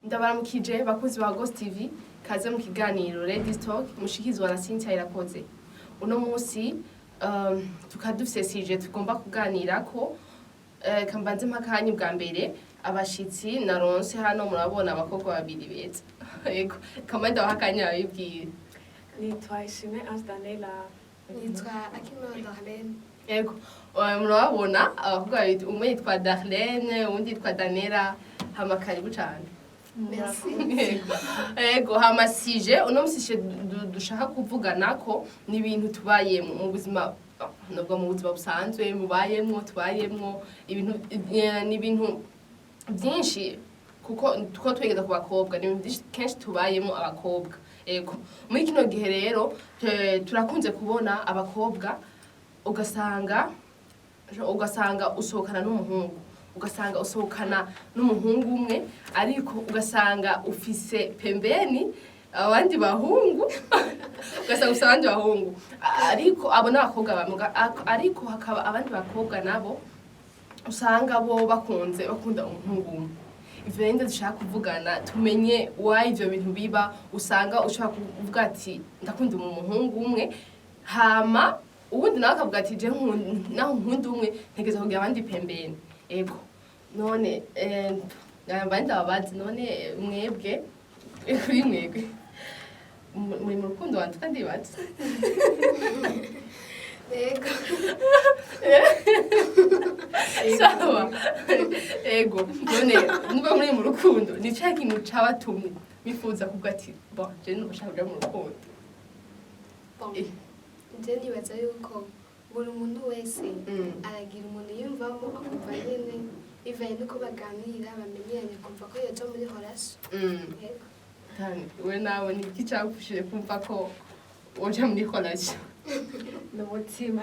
Ndabaramukije bakozi ba Ghost TV kaze mu kiganiro Ladies Talk mushikizwa na Cynthia irakoze. Uno munsi tukadufisesije tugomba kuganira ko kambanze mpakanye bwa mbere abashitsi naronse hano murabona abakobwa babiri beza. Yego kamanda wahakanya yibwiye. Nitwa Ishime Asdanela. Nitwa Akimana Darlène. Yego murabona abakobwa babiri umwe yitwa Darlène undi yitwa Danela hama karibu cyane. Merci. Ego hamasije uno musishe dushaka kuvugana ko ni ibintu tubayemo mu buzima nubwo mu buzima busanzwe mubayemo tubayemo ibintu ni ibintu byinshi kuko twegeza ku bakobwa ni kenshi tubayemo abakobwa. Ego muri kino gihe rero turakunze kubona abakobwa ugasanga usohokana n'umuhungu ugasanga usohokana n'umuhungu umwe ariko ugasanga ufise pembeni abandi bahungu ugasanga ufise abandi bahungu ariko abo n'abakobwa bamwe ariko hakaba abandi bakobwa nabo usanga bo bakunda umuhungu umwe. Ivyo rero dushaka kuvugana tumenye why ivyo bintu biba usanga ushaka kuvuga ati ndakunda umuhungu umwe hama ubundi nawe akavuga ati je naho nkunda umwe ntegeza kugira abandi pembeni. Ego none abandi ababazi none mwebwe kuri mwebwe muri mu rukundo wanje kandi bazi Ego. sawa ego none nubwo muri mu rukundo ni cya kintu cabatumye bifuza kuvuga ati bon je nushaka kuja mu rukundo. Bon. Je nibaza yuko buri muntu wese aragira umuntu yumvamo akumva nyene bivanye nuko baganira bamenyanye kumva ko yoja muri horasho. Yego. Tani we nawe ni iki cyagushije kumva ko woja muri horasho? N'umutima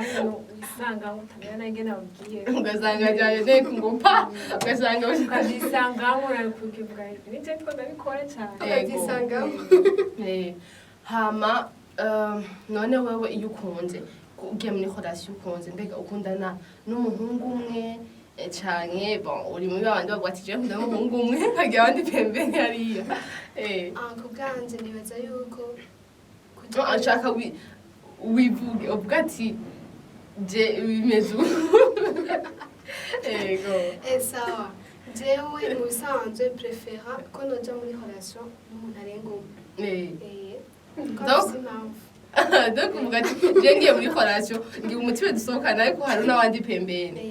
usanga utamenya ingene abwiye. Ugasanga jaye ne kungupa ugasanga ukazisangamo urakukivuga ni je two ndabikora cyane. Ukazisangamo. Hama none wewe iyo ukunze ugiye muri horasho ukunze mbega ukundana n'umuhungu umwe canke bon uri muri babandi bagwatije nkunda n'umuhungu umwe hagiye abandi pembeni hariya. Kubwanje nibaza yuko ashaka wivuge uvuga ati je bimeze ego sawa jewe mu bisanzwe prefera ko noja muri horasho n'umuntu arenga umwe. donc uvuga ati je ngiye muri horasho ngiye umutima dusohokana ariko hari n'abandi pembeni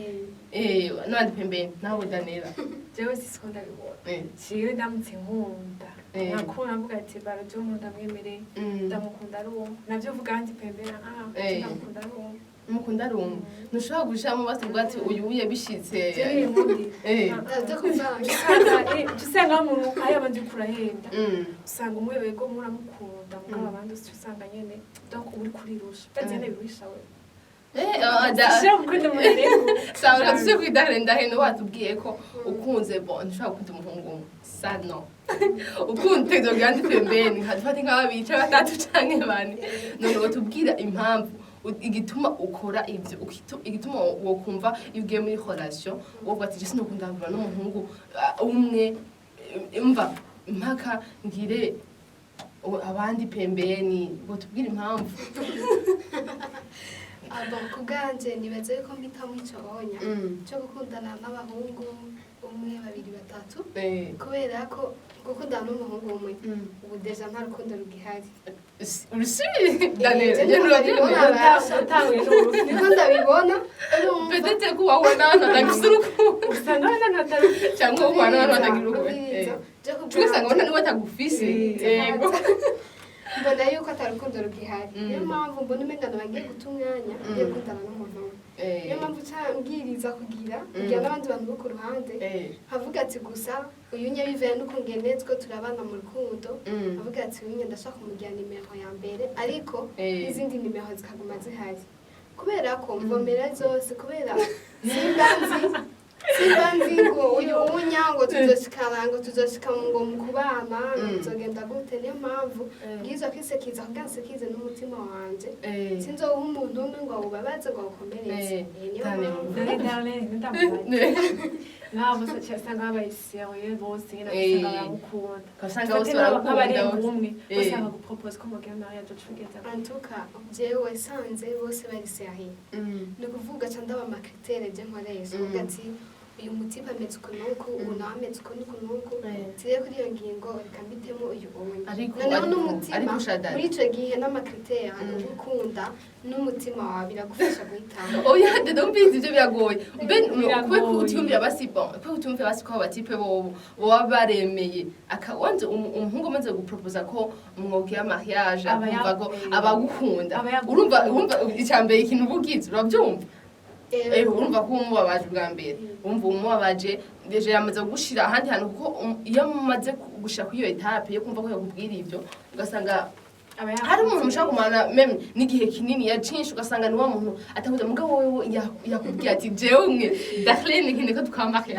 n'abandi pembeni nawe Danela jewe siko ndabibona ciwe ndamutse nkunda nakura mvuga ati baraje umuntu amwemereye ndamukunda ari uwo navyo vuga andi pembeni ndamukunda ari uwo mukunda ari umwe ntushobora gushiramo batuvuga ati uyu uye bishitse usanga umuntu ayabanje kurahenda usanga umwe wego muramukunda mugabo abandi usanga nyene donc uri kurirusha bazene biwisha we sawa tuse kwidahendahenda watubwiye ko ukunze bon ntushobora gukunda umuhungu umwe sa no ukunze ugandi pembeni nkadufata nk'ababica batatu canke bane none watubwira impamvu igituma ukora ivyo igituma wokumva iyo ugiye muri horasho wovuga ati je sinokundana n'umuhungu umwe umva mpaka ngire abandi pembeni botubwira impamvu. Bon kubwanje nibaza yuko mpitamo ico onya cyo gukundana n'abahungu umwe babiri batatu kubera ko gukundana n'umuhungu umwe ubu deja nta rukundo rugihari. Urusi Danela niko ndabibona peut-être ko wabona natagize urukundo usanga natari cyangwa ubana natagira urukundo tugasanga ubona niwe atagufise. Yego mbona yuko atarukundo rugihari niyo mpamvu mbona umengano bagiye guta umwanya ugiye gukundana n'umuntu umwe. Niyo mpamvu cyambwiriza kugira n'abandi bantu bo ku ruhande havuga ati gusa uyu nye bivanye n'uko ngenetswe turabana mu rukundo havuga ati uyu nye ndashaka kumugira nimero ya mbere ariko n'izindi nimero zikaguma zihari kubera ko mvomera zose kubera simba nzi ngo uyu unyango tuzoshika ngo mu kubana tuzogenda gute niyo mpamvu bwiza kwisekiza kugira nsekize n'umutima wanje sinzoha umuntu umwe ngo awubabaze ngo awukomereze niyo mpamvu Darlène ndamubaye nabo usanga abayisiye bose n'abasanga baramukunda Ugasanga bose barakunda umwe bose bagupropose ko mugira mariage tugeza antuka jewe sanze bose bari serieux ni kuvuga cyangwa amakritere je nkoresha ugati uyu mutipa ameze ukuntu ubu nawe ameze ukuntu tire kuri iyo ngingo reka mbitemo uyu umwe noneho n'umutima muri icyo gihe n'amakritere gukunda n'umutima wawe biragufasha guhitamo oya dedo mbizi ibyo biragoye kwe kutumvira basi ko abatipe bobo baba baremeye wanze umuhungu amaze guproposa ko umwogira mariage akumva ko abagukunda urumva icyambere ikintu ubugize urabyumva urumva ko umubabaje bwa mbere urumva umubabaje deje yamaze gushira ahandi hantu kuko iyo mumaze gushira kuri iyo etape yo kumva ko yakubwira ibyo ugasanga hari umuntu mushaka kumana meme n'igihe kinini yacinshi ugasanga ni wa muntu atakuza mugabo wewe yakubwira ati jewe umwe Darlène ikindi ko tukamake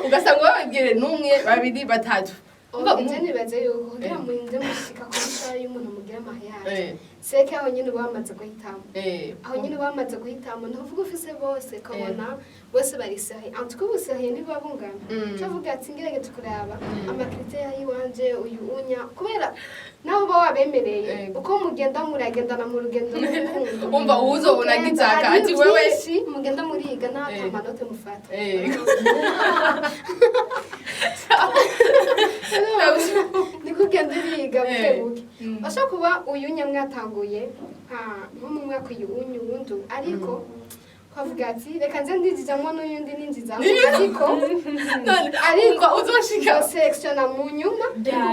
ugasanga babibwire n'umwe babiri batatu Njye nibaze yuko kugira ngo muhinde mushika ku isaha y'umuntu mugira mariage seke aho nyine bamaze guhitamo aho nyine bamaze guhitamo ntuvuga ufise bose kabona bose bari serieux en tout cas bose serieux niba bungana cyavuga ati ngirege tukuraba amakritere yiwanje uyu unya kubera naho ba wabemereye uko mugenda muragendana mu rugendo n'urukundo umva uzobona gitsaka ati wewe mugenda muriga nta kamanote mufata nikugenda uriga bukebuke bashobora kuba uyu nyamwatanguye nko mu mwaka uyu wundi ariko twavuga ati reka nze ndinjizamo n'uyundi ninjizamo ariko uzoshika sekisiona mu nyuma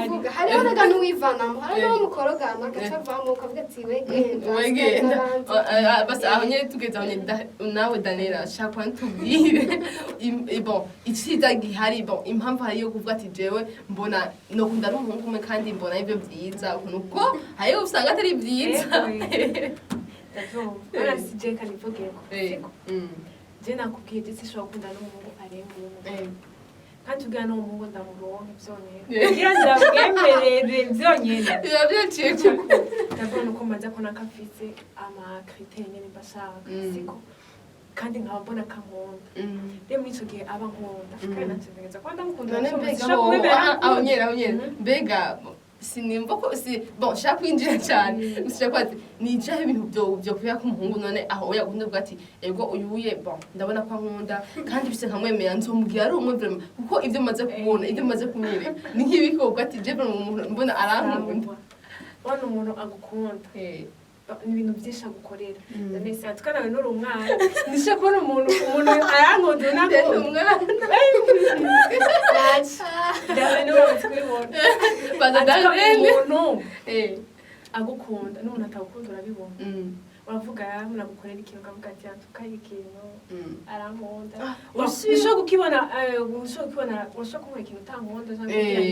kuvuga hariho naga n'uwivanamo hari n'umukorogana agacavamo ukavuga ati wegenda basi aho nyine tugeze aho nyine nawe Darlène shaka ntubwire bon iciza gihari bon impamvu hari yo kuvuga ati jewe mbona nokunda n'umuhungu umwe kandi mbona ibyo byiza nuko hariyo usanga atari byiza Ora sije kanivugeko. Je nakubwiye ndetse shobora gukunda n'umuhungu arenga umwe. Kandi ugana n'umuhungu ndamuronka ivyonyene. Kugira ndamwemerere ivyonyene. Yavyeciye cyane. Ndabona uko maze ko nakafise ama critères nyene mbashaka. Siko. Kandi nkaba mbona kankunda. Rero muri ico gihe aba nkunda. Kandi nategereza ko ndamukunda. Aho nyene. Mbega sinimva ko bon shaka kwinjira cyane usije kwati nijaho ibintu byo kuya ku muhungu none aho yakunda bwa ati ego uyuye bon ndabona ko nkunda kandi bise nkamwemera nzomubwira ari umwe vraiment kuko ibyo maze kubona ibyo maze kumwereka ni nk'ibiko bwa ati je vraiment mbona arankunda wana umuntu agukunda ni ibintu byinshi agukorera ndetse twanawe n'uri umwana nishe kubona umuntu arankunda nako umwana Darlène twibona baza Darlène umuntu agukunda n'umuntu atagukunda urabibona uravuga munagukorera ikintu ukavuga ati tukaye ikintu arankunda urashobora kukibona urashobora kumubona ikintu utankunda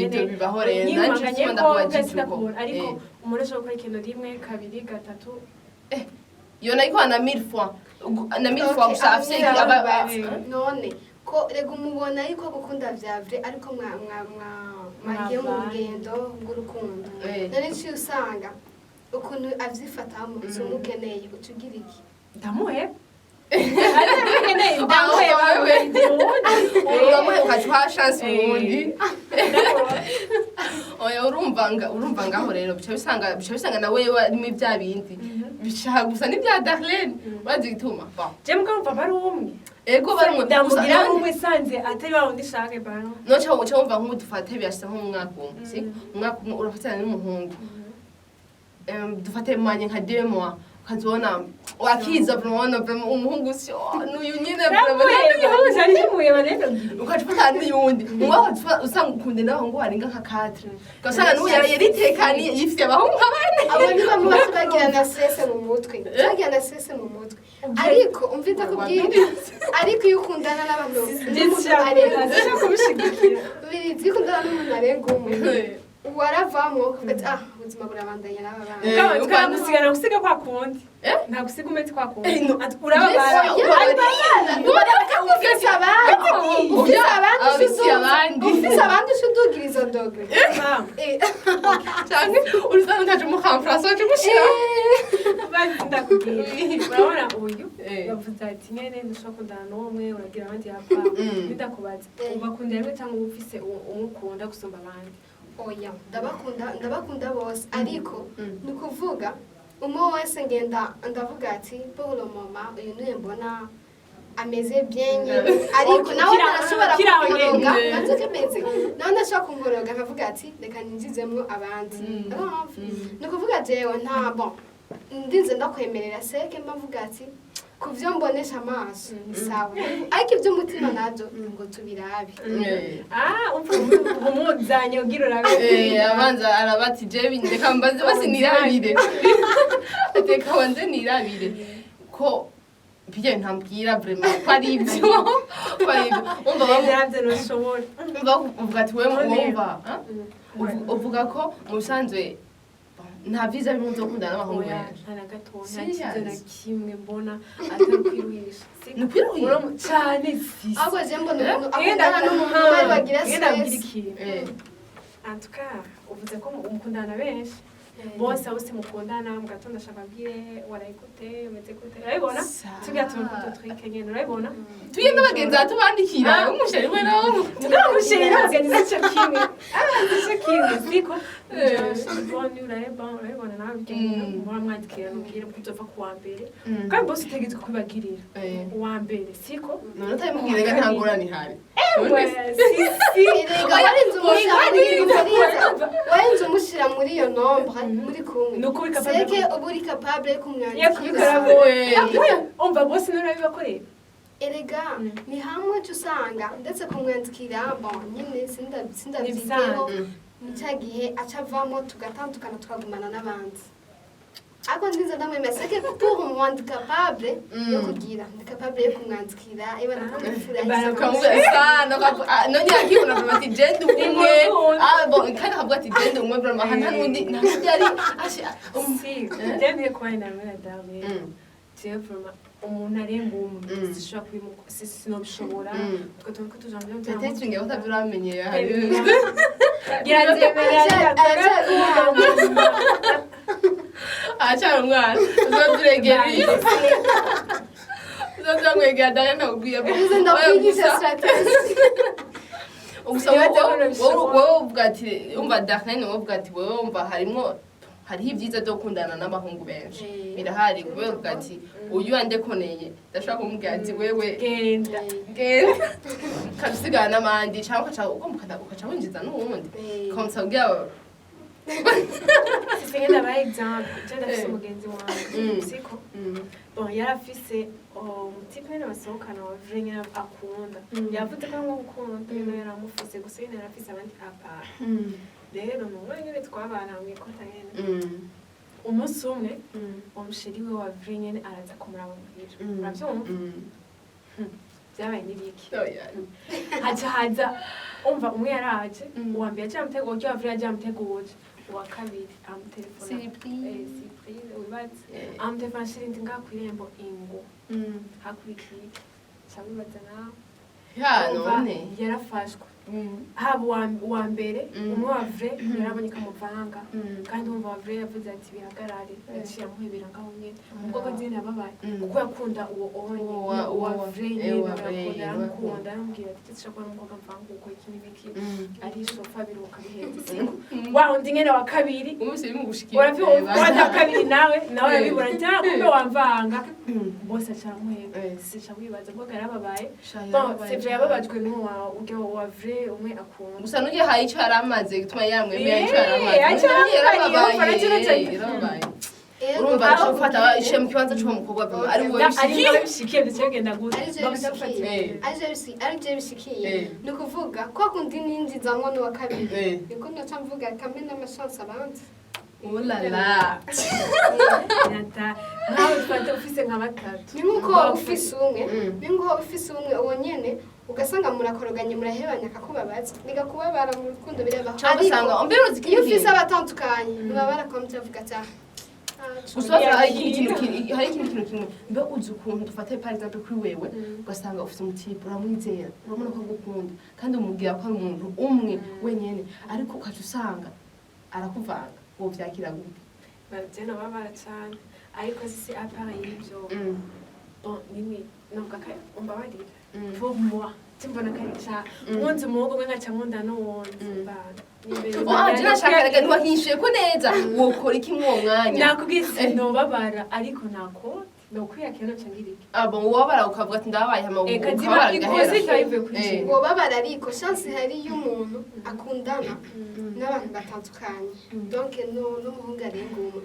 ibyo bibaho rero nyimanganye ko ariko umuntu ashobora gukora ikintu rimwe kabiri gatatu yo nayiko na 1000 fois gusa afite none ko rego umubona ariko gukunda vyavre ariko mwagiye mu rugendo rw'urukundo none cyo usanga ukuntu avyifatamo zumukeneye utugira iki ndamuhe ndamuhe ukatwa chance ubundi oya urumva ngaho rero bica bisanga nawe arimo bya bindi bishaka gusa n'ibya Darlène bazi gituma je mugomba bari umwe ego barumwe ndamugira umwe sanze atari wa undi shake bano no cyo wumva nk'udufate byashyize nk'umwaka umwe si umwaka umwe urafatana n'umuhungu dufate manye nka 2 mois ukazibona wakiza vraiment umuhungu si n'uyu nyine ukajifata n'uyundi umwe usanga ukunde n'abahungu barenga nka 4 ugasanga n'uyu yaritekaniye yifite abahungu abane abo ni bamwe bagira na stress mu mutwe bagira na stress mu mutwe ariko umvita kubwira ariko iyo ukundana n'abantu ndetse kubishigikira biri ukundana n'umuntu arenga umwe waravamo ubuzima burabandanya n'ababana ukamusigana gusiga kwa kundi ntabwo usiga umetse kwa kuntu Eh, no. urababara ufise abandi ushudugiriza dogre canke urusanga ntaje mukamfrasa waje gushira ndakubwira urabona uyu bavuze ati nyene ndushobora kundana n'umwe uragira abandi yapfa bidakubaza ubakunda rimwe cyangwa uba ufise umukunda gusumba abandi oya ndabakunda bose ariko ni ukuvuga umwe wese ngenda ndavuga ati pour le moment uyu niwe mbona ameze bien ariko nawe arashobora kumugoroga nanze kemeze nawe ndashobora kumugoroga nkavuga ati reka ninjizemwo abandi ni ukuvuga jewe nta bon ndinze ndakwemerera seke mbavuga ati ku byo mbonesha amaso ni sawa ariko iby'umutima nabyo ngo tubirabe umuzanye ugira urabe abanza arabati jewe ndeka mbaze basi nirabire ndeka wanze nirabire ko bijya ntambwira vraiment ko ari ibyo umva yaravye ntushobora uvuga ati wewe wumva uvuga ko mu bisanzwe nta vyiza bimwe byo gukundana n'abahungu benshi nta na gato nta kiza na kimwe mbona atari kwiruhisha ni kwiruhisha cyane sisi ahubwo je mbona umuntu akundana n'umuntu bari bagira stress en tout cas uvuze ko mukundana benshi bose bose mukundana mu gatondo ashaka abwire warayigute umeze gute urabibona tugira tuntu twike nyene urabibona tuye n'abagenzi batubandikira umusheri we nawe tugamusheri n'abagenzi cyo kimwe cyo kimwe siko Bonne urabibona nawe bigenda muramwandikira nubwire ko uzova ku wa mbere kandi bose utegetswe kubagirira uwa mbere siko none utabimubwira nta ngorane ihari warinze umushira muri iyo nombre muri kumwe seke uba uri capable yo kumwandikira umva bose nurabibakorera erega ni hamwe usanga ndetse kumwandikira bon nyine sindabyiteho mu cya gihe aca avamo tugatandukana tukagumana n'abandi ariko ndize ndamwemera seke pour moi ndi capable yo kugira ndi capable yo kumwandikira iba nakamufura none yakibona ati gende umwe bon kandi akavuga ati gende umwe vraiment hana n'undi ntabwo ari ndemeye kuba inama na Darlène jewe vraiment umuntu arenga umwe sinobishobora utwo tuntu ko tujambo byo ndetse ngewe utabyuramenyeye hari acyari umwana uzoturegera uzotwegera Darlène nakubwiye ndakwigisha strategy gusa wowe uvuga ati umva Darlène wowe uvuga ati wowe umva hariho ibyiza byo gukundana n'abahungu benshi birahari kubera uvuga ati uyu yandekoneye ndashobora kumubwira ati wewe genda ukadusigana n'abandi cyangwa ukaca winjiza n'uwundi ukamusa kubwira sisi ngenda baye example je ndafise umugenzi wanjye siko bon yarafise umutipe nyene basohokana wa vrai akunda yavuze ko ngo gukunda nyene yaramufise gusa nyene yarafise abandi apart rero n'umwe nyene twabana mwikota nyene umunsi umwe umusheri we wa vrai nyene araza kumuraba muhira uravyumva byabaye n'ibiki haza umva umwe yaraje uwa mbere aje amutego uryo wa vrai aje amuteguje uwa kabiri amutelefona surprise wibaze amutelefona shirindi ngakwirembo ingo hakurikiye cabibaza nawe none yarafashwe haba uwa mbere umwe wa vrai yarabonye kamuvanga kandi umva wa vrai yavuze ati bihagarare yaciye amuhebera ngaho nyene ubwo ko zine yababaye kuko yakunda uwo wa vrai nyene arakunda arambwira ati tishaka n'umukobwa mvanga uko iki n'ibiki ari sofa biruka bihetse wa undi nyene wa kabiri umusiri mu gushikira uravyumva wa kabiri nawe yabibura ati kumbe wamvanga bose acamuheba sica wibaza ubwo yarababaye bon c'est yababajwe n'uwa uryo wa vrai umwe akunda gusa n'ugiye haye icyo yaramaze gituma yamwemeye icyo yaramaze urumva aje gufata ishe mu kibanza cy'uwo mukobwa ari wowe bishikiye ndetse genda gute arije bishikiye ni ukuvuga ko kundi ninjizamwo n'uwa kabiri niko ndaca mvuga kamwe n'amashansi abandi ulala nawe ufate ufise nka batatu ni nk'uko ufise umwe uwo nyene ugasanga murakoroganye murahebanya akakubabaza bigakubabara mu rukundo bireba cyangwa usanga mbere iyo ufise abatandukanye ntibabara kwa mutavuga ati gusa hari ikintu kimwe mbe uzi ukuntu dufata par exemple kuri wewe ugasanga ufite umutipe uramwizera urabona ko agukunda kandi umubwira ko ari umuntu umwe wenyene ariko ukaca usanga arakuvanga wowe vyakira gute bagena babara cyane ariko si appareil y'ibyo bon nini nubwo umbabarira pour moi timbona karica munzi umuhogo mwe nkaca nkunda n'uwundi jina shaka reka ntiwahishuye ko neza wokora iki mwuwo mwanya nakubwise nobabara ariko nako nokwiyakira nca ngiriki bon wobabara ukavuga ati ndababaye hama ukababara bigahera wobabara ariko chance hari y'umuntu akundana n'abantu batandukanye donc n'umuhungu arenga umwe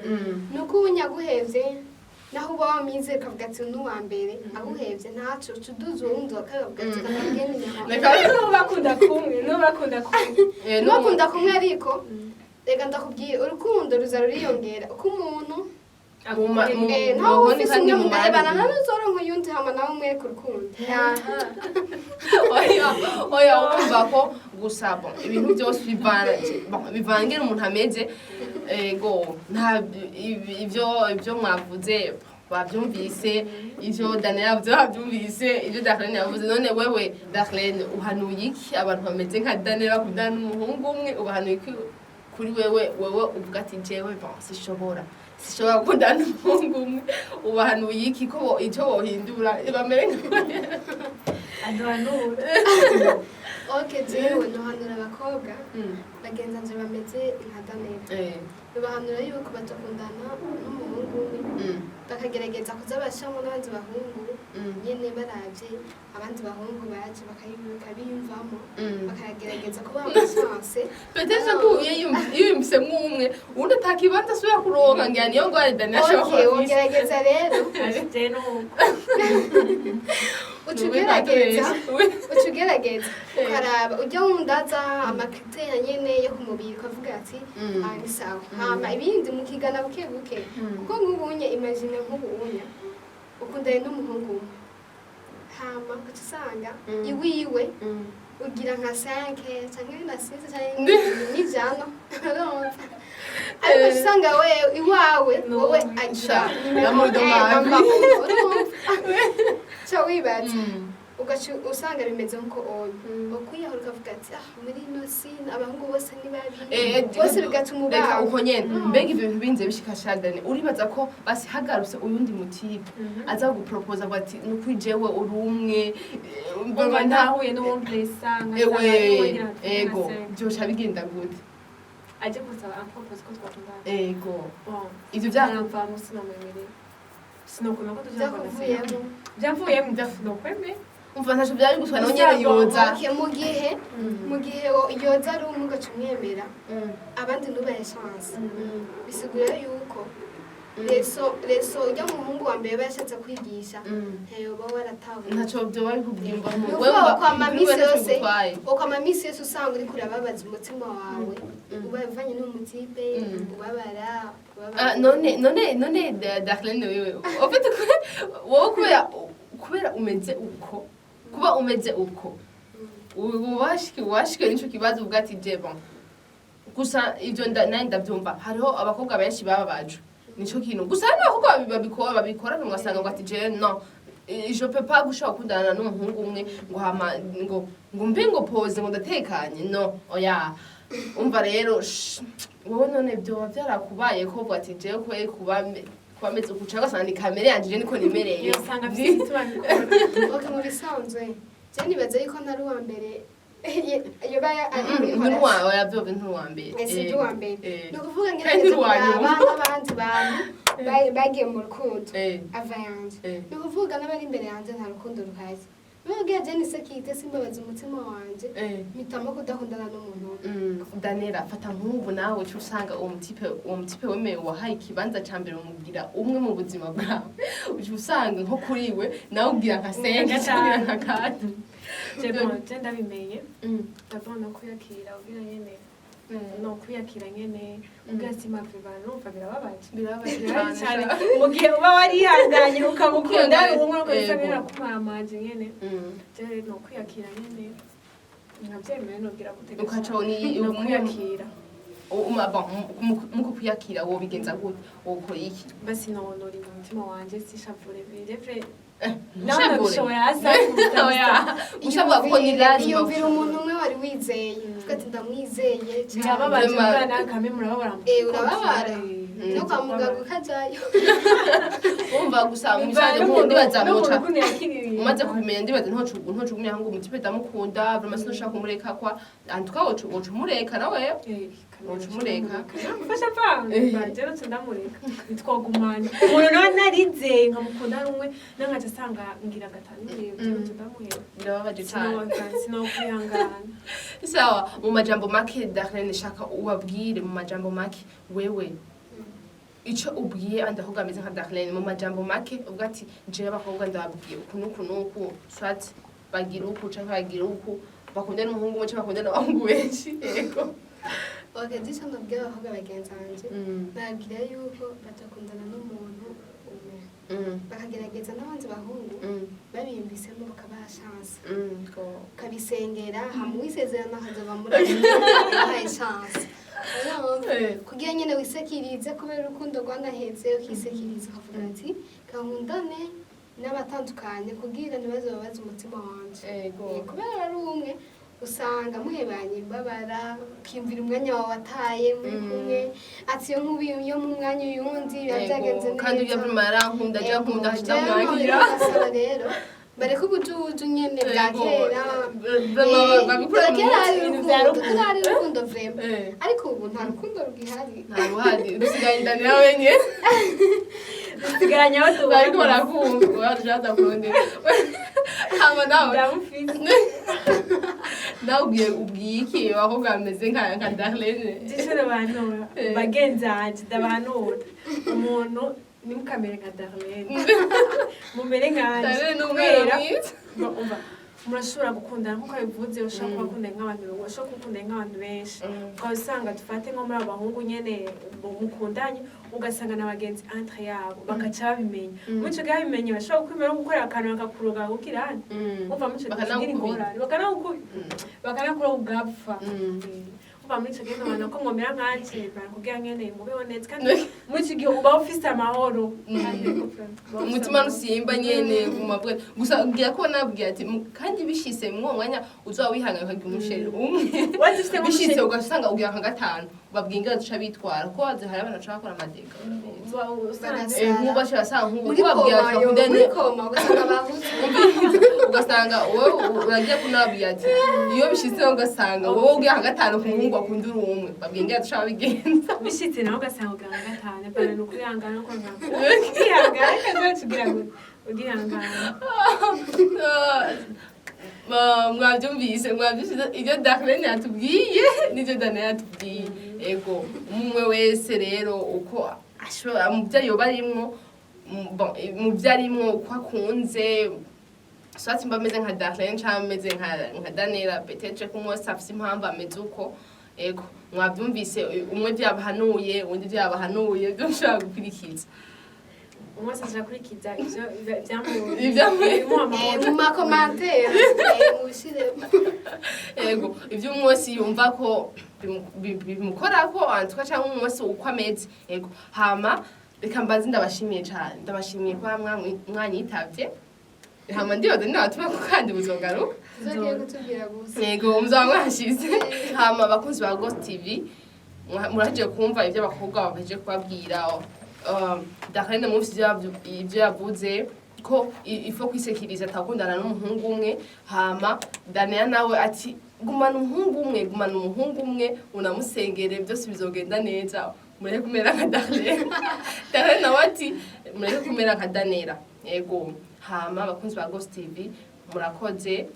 nuko unyaguhevye naho uba wamize ukavuga ati n'uwa mbere aguhevye ntaco uduze uwundi wakavuga ati kageni n'ubakunda kumwe n'ubakunda kumwe ariko reka ndakubwiye urukundo ruza ruriyongera uko umuntu naho ufise umwe mudahebana nanuzoronka uyundi hama nawe umwereka urukundo oya urumva ko gusa ibintu byose bivangira umuntu ameze ego nta ibyo mwavuze bavyumvise ivyo Darlène yavuze bavyumvise ivyo Darlène yavuze none wewe Darlène uhanuye iki abantu bameze nka Darlène bakundana n'umuhungu umwe ubahanuye iki kuri wewe uvuga ati jewe sinshobora gukundana n'umuhungu umwe ubahanuye iki ko icyo wohindura bamere aduhanura okay jewe nohanura abakobwa bagenza nje bameze nka Darlène bahanura yuko batakundana n'umuhungu umwe bakagerageza kuzabashamo n'abandi bahungu nyene baravye abandi bahungu baje bakabiyumvamo bakagerageza kubaha chance peut-être ko yiyumvise mwumwe undi atakibanza asubira kuronka ngira niyo ngo ari Darlène ashobora kugerageza rero afite nuko ucugerageza ukaraba ujya wundaza amakriteri nyene yo kumubiri ukavuga ati ni sawa hama ibindi mukigana buke buke kuko nk'ubunye imagine nk'ubunye ukundanye n'umuhungu umwe hama ugasanga iwiwe ugira nka 5 canke na 6 canke n'ijana ariko usanga iwawe wowe agira cha wibaza usanga bimeze nko okwiyahura ukavuga ati muri ino scene abahungu bose ni babi bose bigatuma ubaho uko nyene mbega ibintu binze bishika Darlène uribaza ko basi hagarutse uyundi mutipe aza gupropose ati nukuri jewe uri umwe umva ndahuye n'uwumvisa ego byosha bigenda gute aje gusaba ampropose ko twakundana ego ivyo byamva musinamwemereye sinokuna ko byavuyemo nokweme umva ntaco byari guswa no nyene yoza mu gihe yoza ari umwe ugacumwemera abandi ntubahe chance bisigura yuko reso ujya mu muhungu wa mbere bashatse kwigisha ntayoba waratavuye ntaco byo bari kubwimba ukama misi yose usanga uri kurababaza umutima wawe ubavanye n'umutipe ubabara none Darlène wewe ufite wowe kubera umeze uko kuba umeze uko washike nico kibazo uvuga ati je bon gusa ivyo nani ndavyumva hariho abakobwa benshi bababaje nico kintu gusa hari abakobwa babikora ngasanga ngo ati je non je peux pas gushaka kundana n'umuhungu umwe ngo hama ngo mbe ngo pose ngo ndatekanye no oya umva rero wowe none byo byarakubaye ko uvuga ati je kuba meze uko cyangwa sanga ni kamere yanje niko nimereye yo sanga bifite mu bisanzwe je nibaza yuko ntari uwa mbere yoba ari n'uwa yavyove n'uwa mbere ese uwa mbere no kuvuga ngira abandi bantu bagiye mu rukundo ava yanje no kuvuga n'abari imbere yanje nta rukundo ruhazi Mwebwe je nisekite simbabaza umutima wanje mitamo kudakundana n'umuntu Danera fata nk'ubu nawe cyo usanga uwo mutipe wemeye wahaye ikibanza ca mbere umugira umwe mu buzima bwawe uje usanga nko kuriwe nawe ugira nka senga cyangwa nka kati je ndabimenye ndabona kuyakira ugira nyene no kuyakira nyene ugasima privano umva birababaje cyane mu gihe uba warihanganye ukamukunda umwe ukabisabira kumamaje nyene je no kuyakira nyene nabyemeye nogira gutegeka ukaca ni kuyakira hama mu kuyakira wo bigenza gute wokora iki basi nonora umutima wanje sishavure birevre ushabwa ko ni lazima yumvira umuntu umwe wari wizeye uvuga ati ndamwizeye birababaje bwana kame murababara urababara no kwa muganga ukajayo umva gusa umusaje mundi bazamuca umaze kubimenya ndibaza ntocugumya ngo umutima ndamukunda vraiment sinashaka kumureka kwa antuka wocumureka nawe wocumureka fasha pa bajero ndamureka nitwagumana umuntu nawe narizeye nkamukunda rumwe nangaje sanga ngira gatanu rero ndamuhera ndababaje cyane sinokwihangana sawa mu majambo make Darlène shaka ubabwire mu majambo make wewe ico ubwiye andavuga ameze nka Darlène mu majambo make uvuga ati je abakobwa ndababwiye uku swat bagira uku canke bagira uku bakunda n'umuhungu umwe canke bakunda n'abahungu benshi yego Wakadisha nabwira abakobwa bagenzi banje babwira yuko batakundana n'umuntu umwe bakagerageza n'abandi bahungu babiyumvisemo bakabaha chance kabisengera hamwisezerana hazova muri bahaye chance kugira nyene wisekirize kubera urukundo rwanaheze ukisekiriza ukavuga ati kahundane n'abatandukanye kugira ntibazobabaze umutima wanje kubera ari umwe usanga muhebanye imbabara ukiyumvira umwanya wawe wataye muri kumwe ati yo mu mwanya uyundi byagenze neza kandi ujya primara nkunda ajya nkunda ndamwangira rero bareka ubujuju nyene bwa kera ari urukundo vrema ariko ubu nta rukundo rugihari nta ruhande rusigaye indanira wenye rusigaranye aho tuba bariko barakumva barashaka kurondera hama nawe nawe ubwiye iki abakobwa bameze nka Darlène ndishira abantu bagenzi banje ndabanura umuntu nimukamere nka Darlène mumere nkanje kubera murashobora gukundana nkuko bivuze ushaka gukundana nk'abantu ushaka gukundana nk'abantu benshi ukabasanga dufate nko muri abahungu nyene mukundanye ugasanga n'abagenzi entre yabo bakaca babimenya muco gabimenye bashobora kwimera gukorera akantu bakakuroga kugira umva muco bakanakugira bakanakura ugapfa muco genda abantu ko ngomera nkanje kugira ngene mubeho neza kandi muco gihe uba ufise amahoro umutima nusimba nyene umabwe gusa ngiye ko nabwiye ati kandi bishise mu mwanya uzawa wihangana ukagira umusheri umwe bishise ugasanga ugira nka gatanu babwinga duca bitwara ko hari abana bashaka gukora amadega nkuba cyasanga nkuba babwiye ati kundene ugasanga wowe uragiye kunabwiye ati iyo bishitse ugasanga wowe ugira nka gatanu ku muhungu akunda uri umwe babwinga duca bigenza bishitse nawe ugasanga ugira nka gatanu bana no kwihangana ko kwihangana kandi tugira ngo ugihangana mwabyumvise ibyo Darlène yatubwiye n'ibyo Darlène yatubwiye ego umwe wese rero uko ashobora mu byo yoba arimwo mu byo arimwo uko akunze swati mba ameze nka Darlène cyangwa ameze nka Daniela peut-être ko umwe afise impamvu ameze uko ego mwabyumvise umwe byabahanuye undi byabahanuye byo nshaka gukurikiza umwese turakurikiza ivyo mu makomantere mushiremo ego ivyo umwese yumva ko bimukora ko antuka cyangwa umwese uko ameze ego hama reka mbanze ndabashimiye cyane ndabashimiye ko mwanyitavye hama ndibaza n'abatuma ko kandi buzogaruka uzogiye kutubwira gusa ego muzaba mwashize hama abakunzi ba Ghost TV muraje kumva ivyo abakobwa baje kubabwira Darlène mufite ibyo yavuze ko ifo kwisekiriza atakundana n'umuhungu umwe hama Daniela nawe ati gumana umuhungu umwe unamusengere byose bizogenda neza mureke kumera nka Darlène Darlène nawe ati mureke kumera nka Daniela yego hama abakunzi ba Ghost TV murakoze